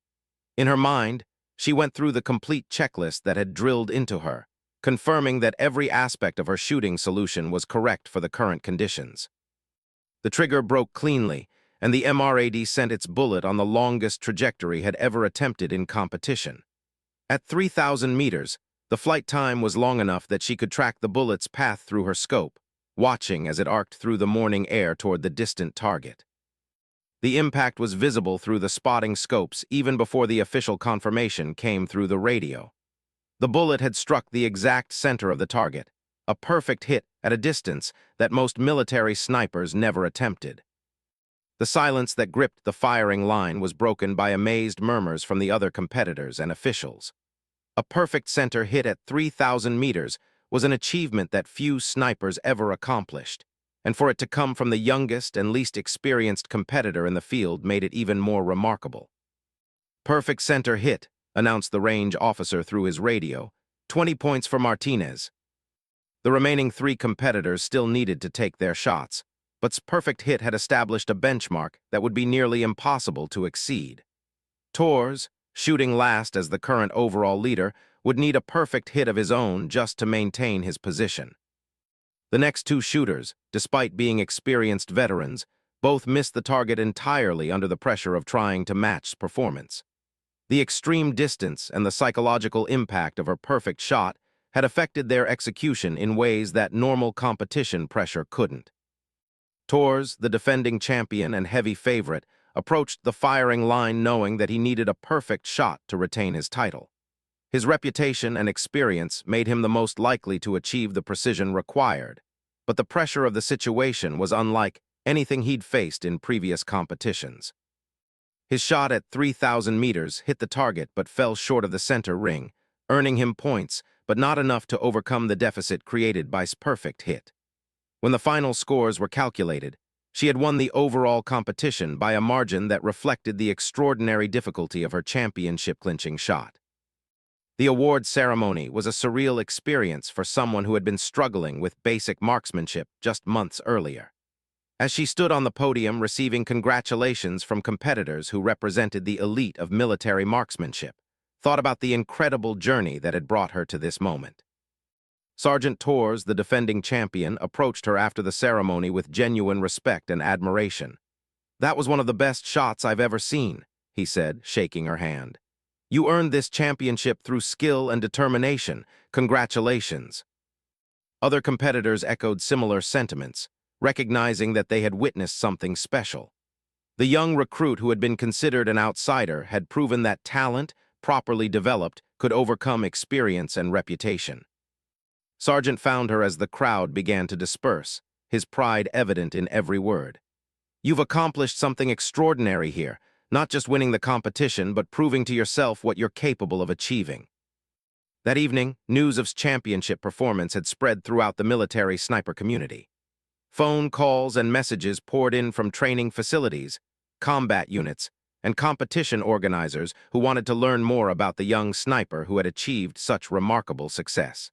[SPEAKER 1] In her mind, she went through the complete checklist that had drilled into her, confirming that every aspect of her shooting solution was correct for the current conditions. The trigger broke cleanly, and the MRAD sent its bullet on the longest trajectory had ever attempted in competition. At 3,000 meters, the flight time was long enough that she could track the bullet's path through her scope, watching as it arced through the morning air toward the distant target. The impact was visible through the spotting scopes even before the official confirmation came through the radio. The bullet had struck the exact center of the target, a perfect hit at a distance that most military snipers never attempted. The silence that gripped the firing line was broken by amazed murmurs from the other competitors and officials. A perfect center hit at 3,000 meters was an achievement that few snipers ever accomplished, and for it to come from the youngest and least experienced competitor in the field made it even more remarkable. "Perfect center hit," announced the range officer through his radio. 20 points for Martinez. The remaining 3 competitors still needed to take their shots, but's perfect hit had established a benchmark that would be nearly impossible to exceed. Torres, shooting last as the current overall leader, would need a perfect hit of his own just to maintain his position. The next 2 shooters, despite being experienced veterans, both missed the target entirely under the pressure of trying to match performance. The extreme distance and the psychological impact of her perfect shot had affected their execution in ways that normal competition pressure couldn't. Torres, the defending champion and heavy favorite, approached the firing line knowing that he needed a perfect shot to retain his title. His reputation and experience made him the most likely to achieve the precision required, but the pressure of the situation was unlike anything he'd faced in previous competitions. His shot at 3,000 meters hit the target but fell short of the center ring, earning him points, but not enough to overcome the deficit created by his perfect hit. When the final scores were calculated, she had won the overall competition by a margin that reflected the extraordinary difficulty of her championship-clinching shot. The award ceremony was a surreal experience for someone who had been struggling with basic marksmanship just months earlier. As she stood on the podium receiving congratulations from competitors who represented the elite of military marksmanship, thought about the incredible journey that had brought her to this moment. Sergeant Torres, the defending champion, approached her after the ceremony with genuine respect and admiration. "That was one of the best shots I've ever seen," he said, shaking her hand. "You earned this championship through skill and determination. Congratulations." Other competitors echoed similar sentiments, recognizing that they had witnessed something special. The young recruit who had been considered an outsider had proven that talent, properly developed, could overcome experience and reputation. Sergeant found her as the crowd began to disperse, his pride evident in every word. "You've accomplished something extraordinary here, not just winning the competition, but proving to yourself what you're capable of achieving." That evening, news of his championship performance had spread throughout the military sniper community. Phone calls and messages poured in from training facilities, combat units, and competition organizers who wanted to learn more about the young sniper who had achieved such remarkable success.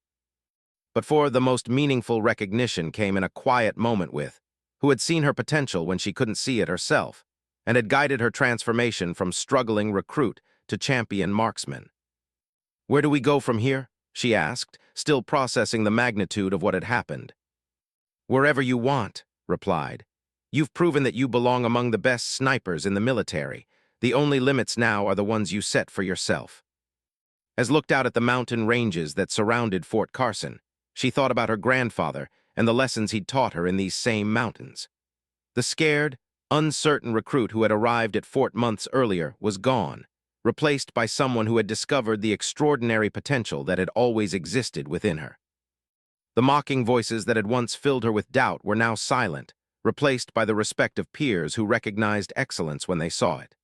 [SPEAKER 1] But for the most meaningful recognition came in a quiet moment with, who had seen her potential when she couldn't see it herself, and had guided her transformation from struggling recruit to champion marksman. "Where do we go from here?" she asked, still processing the magnitude of what had happened. "Wherever you want," replied. "You've proven that you belong among the best snipers in the military. The only limits now are the ones you set for yourself." As looked out at the mountain ranges that surrounded Fort Carson, she thought about her grandfather and the lessons he'd taught her in these same mountains. The scared, uncertain recruit who had arrived at Fort months earlier was gone, replaced by someone who had discovered the extraordinary potential that had always existed within her. The mocking voices that had once filled her with doubt were now silent, replaced by the respect of peers who recognized excellence when they saw it.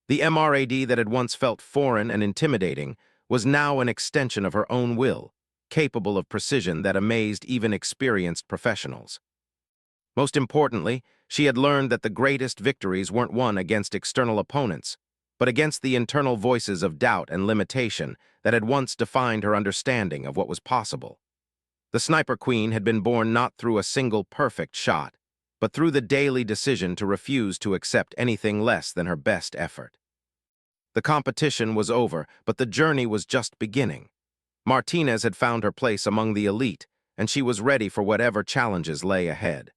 [SPEAKER 1] The MRAD that had once felt foreign and intimidating was now an extension of her own will, capable of precision that amazed even experienced professionals. Most importantly, she had learned that the greatest victories weren't won against external opponents, but against the internal voices of doubt and limitation that had once defined her understanding of what was possible. The Sniper Queen had been born not through a single perfect shot, but through the daily decision to refuse to accept anything less than her best effort. The competition was over, but the journey was just beginning. Martinez had found her place among the elite, and she was ready for whatever challenges lay ahead.